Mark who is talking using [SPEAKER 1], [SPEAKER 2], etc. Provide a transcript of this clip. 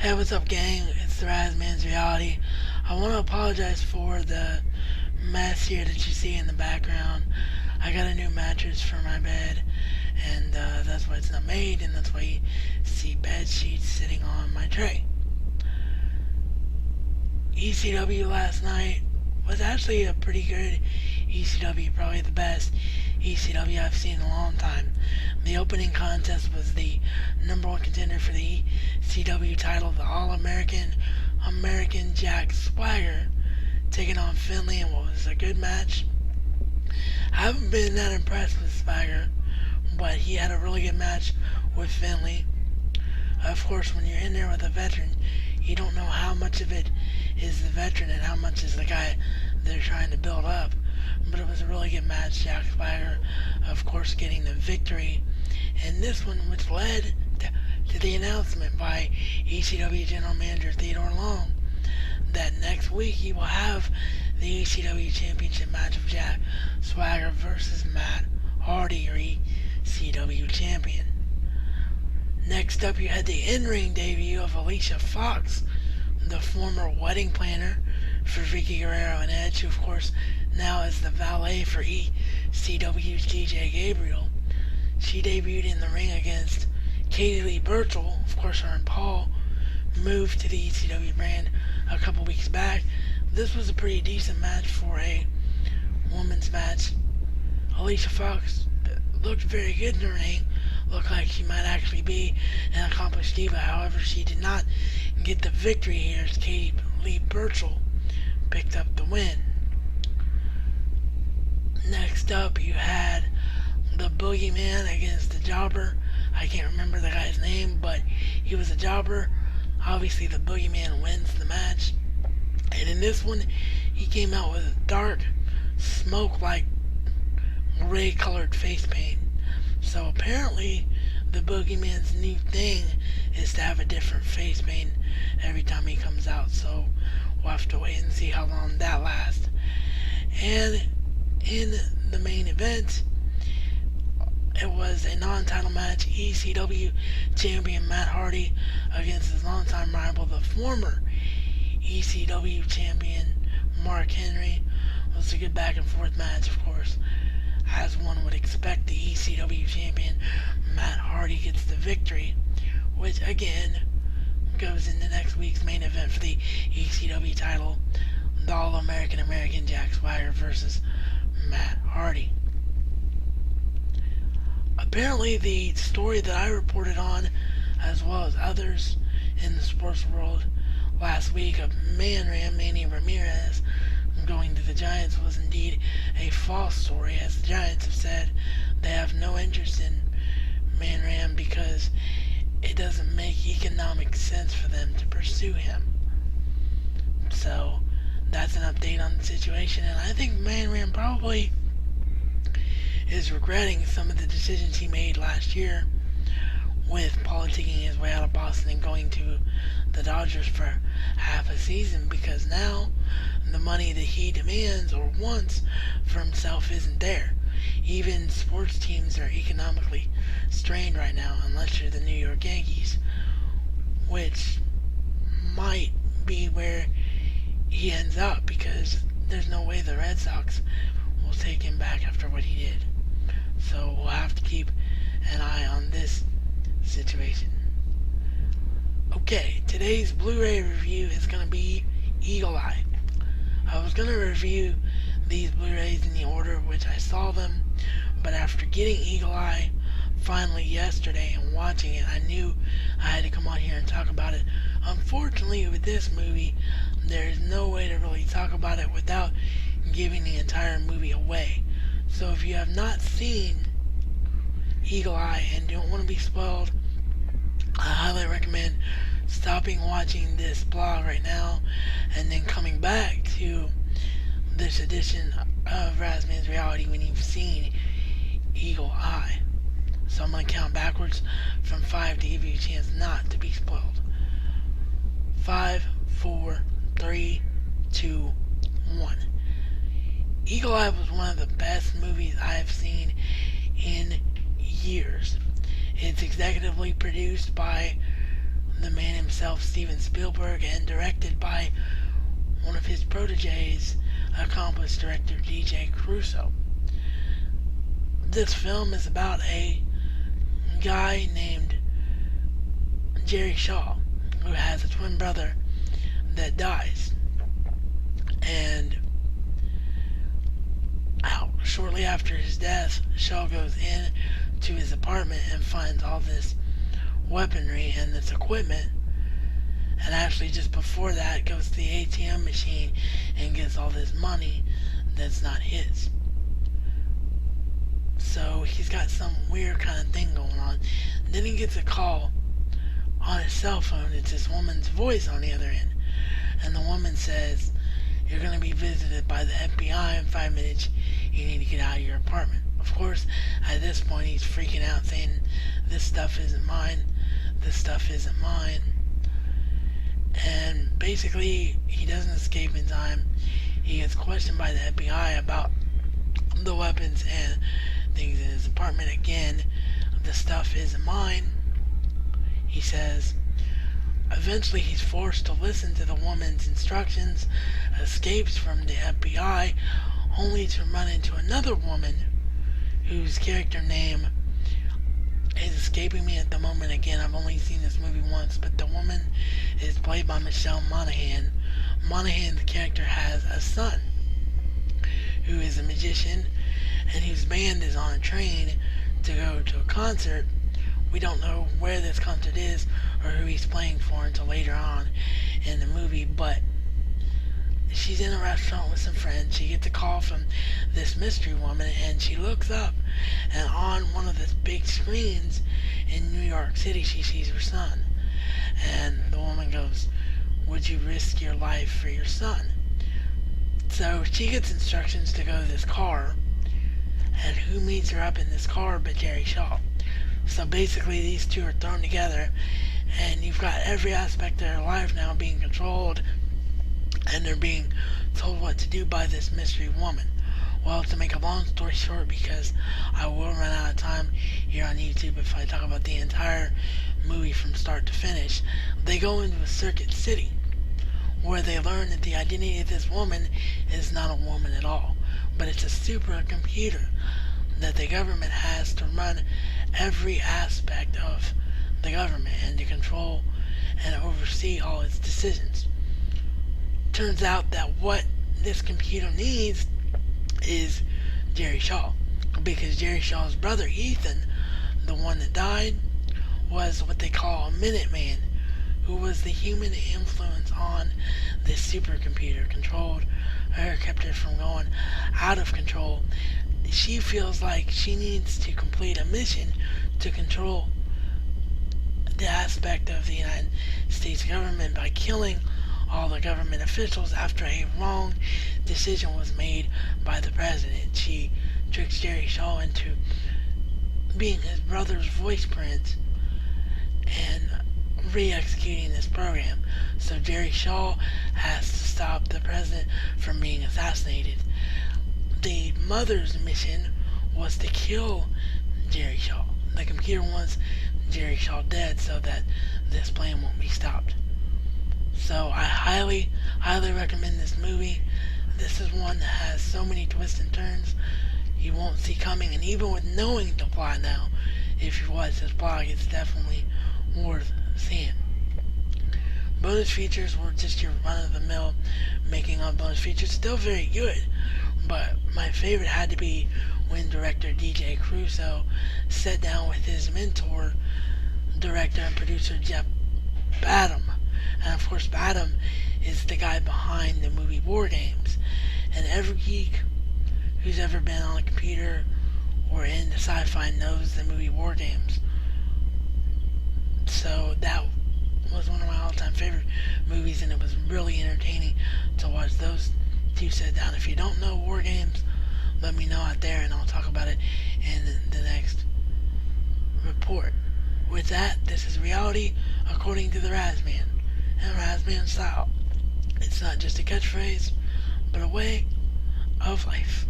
[SPEAKER 1] Hey, what's up, gang? It's the RazMansReality. I want to apologize for the mess here that you see in the background. I got a new mattress for my bed, and that's why it's not made, and that's why you see bed sheets sitting on my tray. ECW last night was actually a pretty good ECW, probably the best ECW I've seen in a long time. The opening contest was the number one contender for the ECW title, the All-American American Jack Swagger, taking on Finley in what was a good match. I haven't been that impressed with Swagger, but he had a really good match with Finley. Of course, when you're in there with a veteran, you don't know how much of it is the veteran and how much is the guy they're trying to build up. But it was a really good match. Jack Swagger, of course, getting the victory in this one, which led to the announcement by ECW General Manager Theodore Long that next week he will have the ECW Championship match of Jack Swagger versus Matt Hardy, your ECW Champion. Next up, you had the in-ring debut of Alicia Fox, the former wedding planner for Vicky Guerrero and Edge, who of course now is the valet for ECW's DJ Gabriel. She debuted in the ring against Katie Lee Burchill. Of course, her and Paul moved to the ECW brand a couple weeks back. This was a pretty decent match for a women's match. Alicia Fox looked very good in the ring. Looked like she might actually be an accomplished diva. However, she did not get the victory here as Katie Lee Burchill picked up the win. Next up, you had the Boogeyman against the Jobber. I can't remember the guy's name, but he was a jobber. Obviously, the Boogeyman wins the match. And in this one, he came out with a dark, smoke-like, gray-colored face paint. So apparently, the Boogeyman's new thing is to have a different face paint every time he comes out. So we'll have to wait and see how long that lasts. And in the main event, it was a non-title match. ECW champion Matt Hardy against his longtime rival, the former ECW champion Mark Henry. It was a good back and forth match, of course. As one would expect, the ECW champion Matt Hardy gets the victory, which again goes into next week's main event for the ECW title, the All-American American Jack Swagger versus Matt Hardy. Apparently, the story that I reported on, as well as others in the sports world last week, of ManRam, Manny Ramirez, going to the Giants, was indeed a false story, as the Giants have said they have no interest in ManRam because it doesn't make economic sense for them to pursue him. So that's an update on the situation, and I think ManRam probably is regretting some of the decisions he made last year with politicking his way out of Boston and going to the Dodgers for half a season, because now the money that he demands or wants for himself isn't there. Even sports teams are economically strained right now, unless you're the New York Yankees, which might be where he ends up, because there's no way the Red Sox will take him back after what he did. So we'll have to keep an eye on this situation. Okay, today's Blu-ray review is going to be Eagle Eye. I was going to review these Blu-rays in the order which I saw them, but after getting Eagle Eye finally yesterday and watching it, I knew I had to come on here and talk about it. Unfortunately, with this movie, there is no way to really talk about it without giving the entire movie away. So if you have not seen Eagle Eye and don't want to be spoiled, I highly recommend stopping watching this blog right now and then coming back to this edition of RazMansReality when you've seen Eagle Eye. So I'm going to count backwards from 5 to give you a chance not to be spoiled. 5, 4, 3, 2, 1. Eagle Eye was one of the best movies I have seen in years. It's executively produced by the man himself, Steven Spielberg, and directed by one of his proteges, accomplished director DJ Crusoe. This film is about a guy named Jerry Shaw, who has a twin brother that dies. And shortly after his death, Shaw goes in to his apartment and finds all this weaponry and this equipment, and actually just before that goes to the ATM machine and gets all this money that's not his. So he's got some weird kind of thing going on. Then he gets a call on his cell phone. It's this woman's voice on the other end, and the woman says, "You're going to be visited by the FBI in 5 minutes. You need to get out of your apartment." Of course, at this point, he's freaking out, saying, "This stuff isn't mine. This stuff isn't mine." And basically, he doesn't escape in time. He gets questioned by the FBI about the weapons and things in his apartment. Again, "The stuff isn't mine," he says. Eventually, he's forced to listen to the woman's instructions, escapes from the FBI, only to run into another woman whose character name is escaping me at the moment. Again, I've only seen this movie once, but the woman is played by Michelle Monaghan. Monaghan's character has a son who is a magician, and whose band is on a train to go to a concert. We don't know where this concert is or who he's playing for until later on in the movie, but she's in a restaurant with some friends. She gets a call from this mystery woman, and she looks up, and on one of the big screens in New York City, she sees her son. And the woman goes, "Would you risk your life for your son?" So she gets instructions to go to this car, and who meets her up in this car but Jerry Shaw. So basically, these two are thrown together, and you've got every aspect of their life now being controlled, and they're being told what to do by this mystery woman. Well, to make a long story short, because I will run out of time here on YouTube if I talk about the entire movie from start to finish, they go into a circuit city where they learn that the identity of this woman is not a woman at all, but it's a supercomputer that the government has to run every aspect of the government and to control and oversee all its decisions. Turns out that what this computer needs is Jerry Shaw, because Jerry Shaw's brother Ethan, the one that died, was what they call a Minuteman, who was the human influence on this supercomputer, controlled her, kept her from going out of control. She feels like she needs to complete a mission to control the aspect of the United States government by killing all the government officials after a wrong decision was made by the president. She tricks Jerry Shaw into being his brother's voice print and re-executing this program. So Jerry Shaw has to stop the president from being assassinated. The mother's mission was to kill Jerry Shaw. The computer wants Jerry Shaw dead so that this plan won't be stopped. So I highly recommend this movie. This is one that has so many twists and turns you won't see coming, and even with knowing the plot now, if you watch this blog, it's definitely worth seeing. Bonus features were just your run-of-the-mill making of bonus features, still very good, but my favorite had to be when director DJ Crusoe sat down with his mentor, director and producer Jeff Badham. And of course, Badham is the guy behind the movie War Games. And every geek who's ever been on a computer or into sci-fi knows the movie War Games. So that was one of my all-time favorite movies, and it was really entertaining to watch those two sit down. If you don't know War Games, let me know out there, and I'll talk about it in the next report. With that, this is reality according to the RazMan and RazMan style. It's not just a catchphrase, but a way of life.